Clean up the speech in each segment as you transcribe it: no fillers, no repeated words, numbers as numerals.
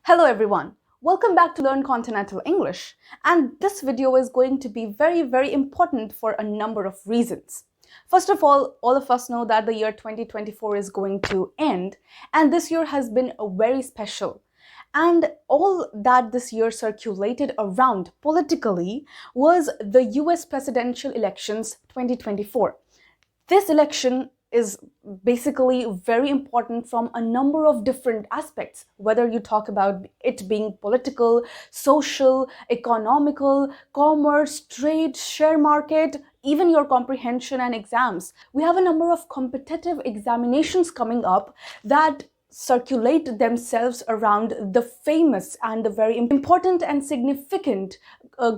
Hello everyone, welcome back to Learn Continental English, and this video is going to be very important for a number of reasons. First of all of us know that the year 2024 is going to end, and this year has been very special. And all that this year circulated around politically was the US presidential elections 2024. This election is basically very important from a number of different aspects, whether you talk about it being political, social, economical, commerce, trade, share market, even your comprehension and exams. We have a number of competitive examinations coming up that circulate themselves around the famous and the very important and significant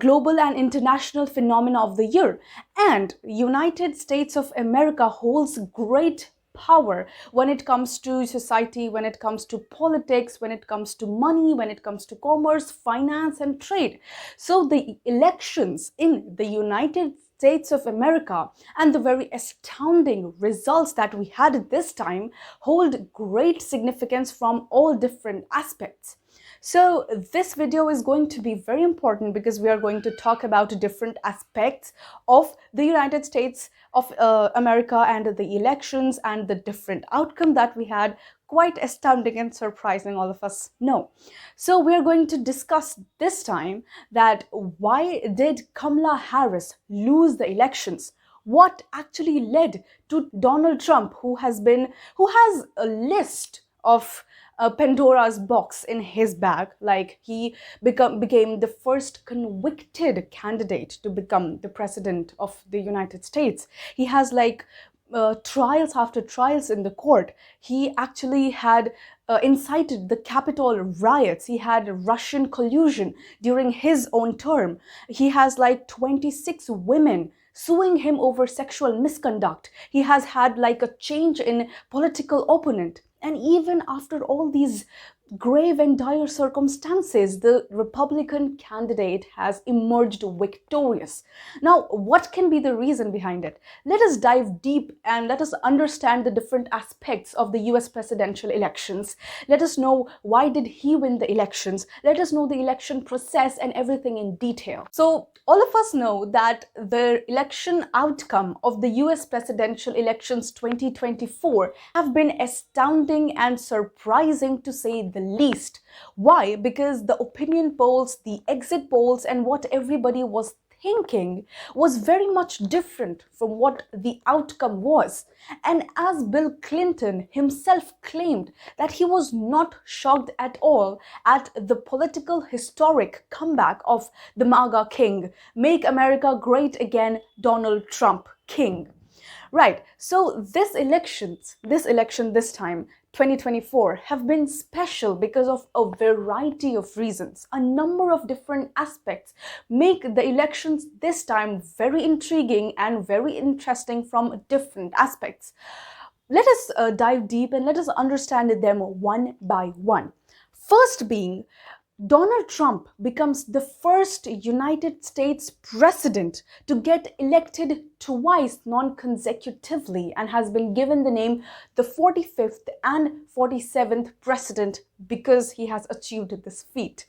global and international phenomena of the year. And United States of America holds great power when it comes to society, when it comes to politics, when it comes to money, when it comes to commerce, finance, and trade. So the elections in the United States of America and the very astounding results that we had this time hold great significance from all different aspects. So this video is going to be very important because we are going to talk about different aspects of the United States of America and the elections and the different outcome that we had. Quite astounding and surprising, all of us know. So we are going to discuss this time that why did Kamala Harris lose the elections? What actually led to Donald Trump, who has a list of Pandora's box in his bag, like he became the first convicted candidate to become the president of the United States. He has trials after trials in the court. He actually had incited the Capitol riots. He had Russian collusion during his own term. He has 26 women suing him over sexual misconduct. He has had a change in political opponent. And even after all these grave and dire circumstances, the Republican candidate has emerged victorious. Now, what can be the reason behind it? Let us dive deep and let us understand the different aspects of the US presidential elections. Let us know why did he win the elections. Let us know the election process and everything in detail. So, all of us know that the election outcome of the US presidential elections 2024 have been astounding and surprising, to say the least. Why? Because the opinion polls, the exit polls, and what everybody was thinking was very much different from what the outcome was. And as Bill Clinton himself claimed that he was not shocked at all at the political historic comeback of the MAGA king, Make America Great Again, Donald Trump King. Right, so this election this time, 2024, have been special because of a variety of reasons. A number of different aspects make the elections this time very intriguing and very interesting from different aspects. Let us dive deep and let us understand them one by one. First being, Donald Trump becomes the first United States president to get elected twice non-consecutively and has been given the name the 45th and 47th president because he has achieved this feat.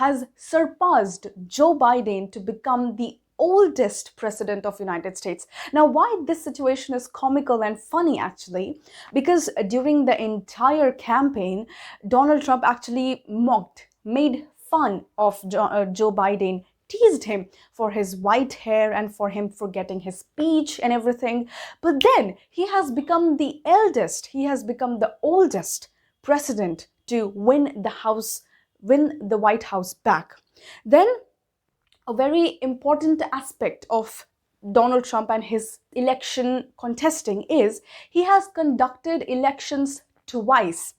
Has surpassed Joe Biden to become the oldest president of United States. Now, why this situation is comical and funny actually, because during the entire campaign, Donald Trump actually made fun of Joe Biden, teased him for his white hair and for him forgetting his speech and everything. But then he has become the eldest, he has become the oldest president to win the White House back. Then a very important aspect of Donald Trump and his election contesting is he has conducted elections twice.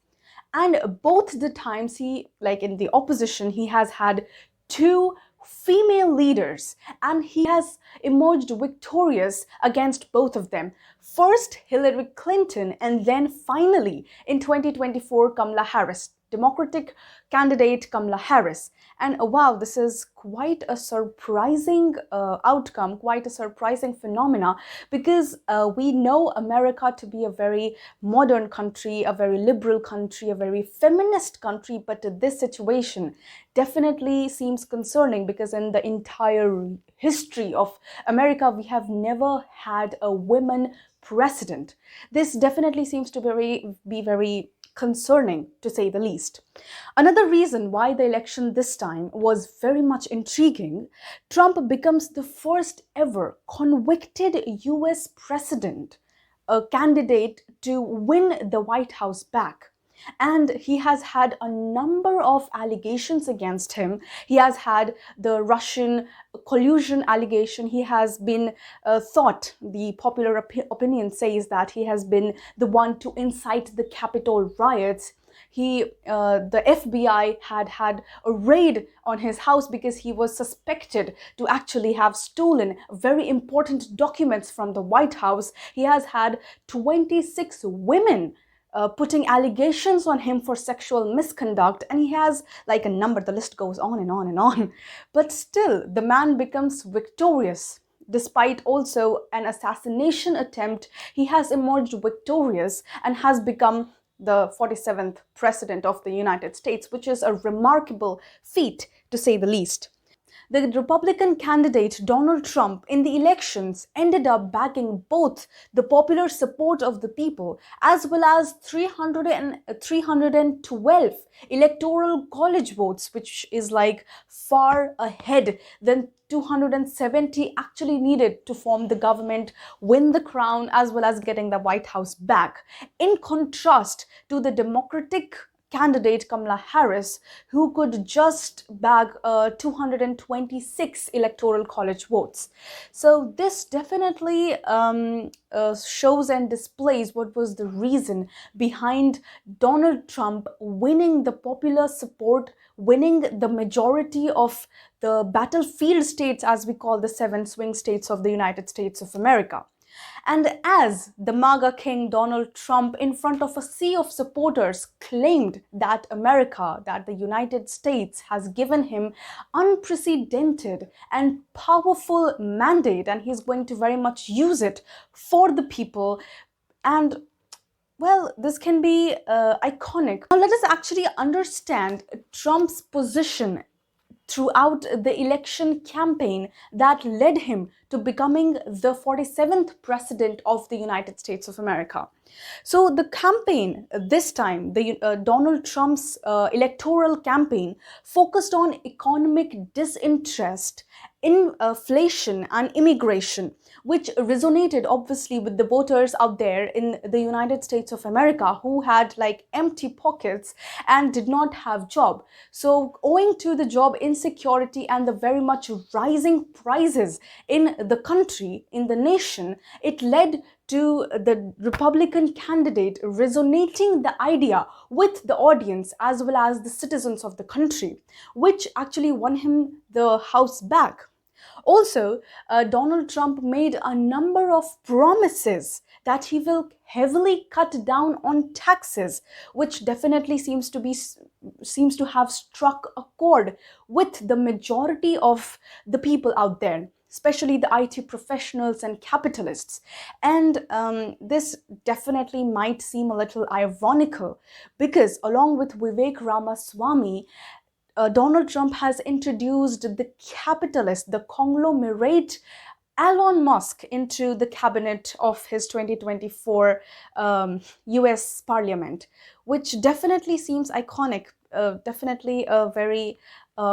And both the times in the opposition, he has had two female leaders and he has emerged victorious against both of them. First Hillary Clinton and then finally in 2024 Kamala Harris, Democratic candidate Kamala Harris. And wow, this is quite a surprising outcome, quite a surprising phenomena, because we know America to be a very modern country, a very liberal country, a very feminist country, but this situation definitely seems concerning, because in the entire history of America, we have never had a woman president. This definitely seems to be very concerning, to say the least. Another reason why the election this time was very much intriguing: Trump becomes the first ever convicted US president, a candidate to win the White House back. And he has had a number of allegations against him. He has had the Russian collusion allegation. He has been thought, the popular opinion says that he has been the one to incite the Capitol riots. The FBI had a raid on his house because he was suspected to actually have stolen very important documents from the White House. He has had 26 women putting allegations on him for sexual misconduct, and he has like a number, the list goes on and on and on. But still, the man becomes victorious. Despite also an assassination attempt, he has emerged victorious and has become the 47th president of the United States, which is a remarkable feat, to say the least. The Republican candidate Donald Trump in the elections ended up bagging both the popular support of the people as well as 312 electoral college votes, which is like far ahead than 270 actually needed to form the government, win the crown, as well as getting the White House back. In contrast to the Democratic candidate Kamala Harris, who could just bag 226 electoral college votes. So this definitely shows and displays what was the reason behind Donald Trump winning the popular support, winning the majority of the battlefield states, as we call the 7 swing states of the United States of America. And as the MAGA king Donald Trump, in front of a sea of supporters, claimed that America, that the United States has given him unprecedented and powerful mandate, and he's going to very much use it for the people. And well, this can be iconic. Now let us actually understand Trump's position throughout the election campaign that led him to becoming the 47th president of the United States of America. So the campaign this time, Donald Trump's electoral campaign, focused on economic disinterest, inflation and immigration, which resonated obviously with the voters out there in the United States of America who had like empty pockets and did not have job. So owing to the job insecurity and the very much rising prices in the country, in the nation, it led to the Republican candidate resonating the idea with the audience as well as the citizens of the country, which actually won him the House back. Also, Donald Trump made a number of promises that he will heavily cut down on taxes, which definitely seems to have struck a chord with the majority of the people out there, especially the IT professionals and capitalists. And this definitely might seem a little ironical because along with Vivek Ramaswamy, Donald Trump has introduced the capitalist, the conglomerate Elon Musk into the cabinet of his 2024 US Parliament, which definitely seems iconic, definitely a very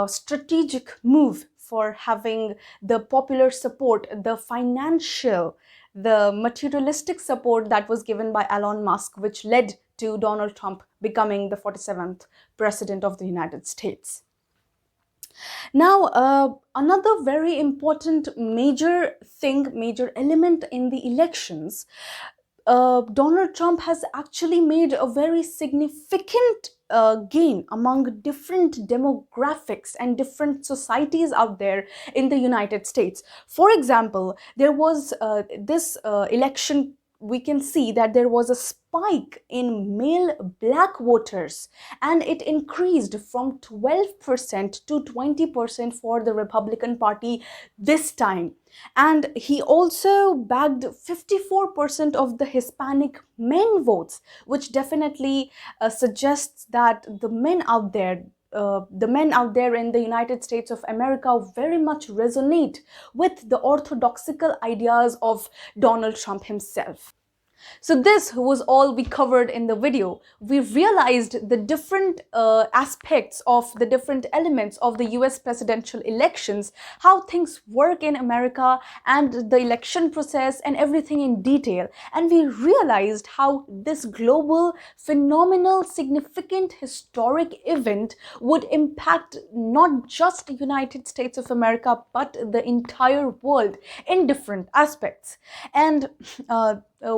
strategic move for having the popular support, the financial, the materialistic support that was given by Elon Musk, which led to Donald Trump becoming the 47th president of the United States. Now, another very important major element in the elections, Donald Trump has actually made a very significant gain among different demographics and different societies out there in the United States. For example, there was this election we can see that there was a spike in male black voters, and it increased from 12% to 20% for the Republican Party this time. And he also bagged 54% of the Hispanic men votes, which definitely suggests that the men out there in the United States of America very much resonate with the orthodoxical ideas of Donald Trump himself. So this was all we covered in the video. We realized the different aspects of the different elements of the US presidential elections, how things work in America and the election process and everything in detail. And we realized how this global, phenomenal, significant, historic event would impact not just the United States of America, but the entire world in different aspects. And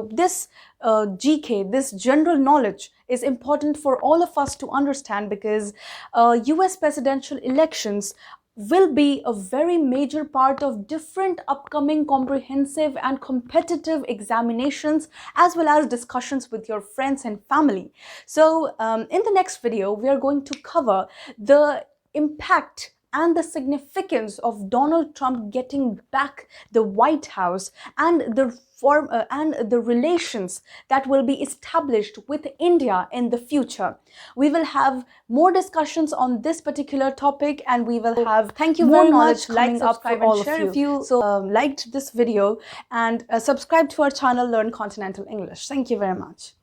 this GK, this general knowledge, is important for all of us to understand, because US presidential elections will be a very major part of different upcoming comprehensive and competitive examinations, as well as discussions with your friends and family. So in the next video, we are going to cover the impact and the significance of Donald Trump getting back the White House, and the relations that will be established with India in the future. We will have more discussions on this particular topic, and we will have thank you more very knowledge much. coming Like, up for subscribe, all and share of if you. you So liked this video, and subscribe to our channel Learn Continental English. Thank you very much.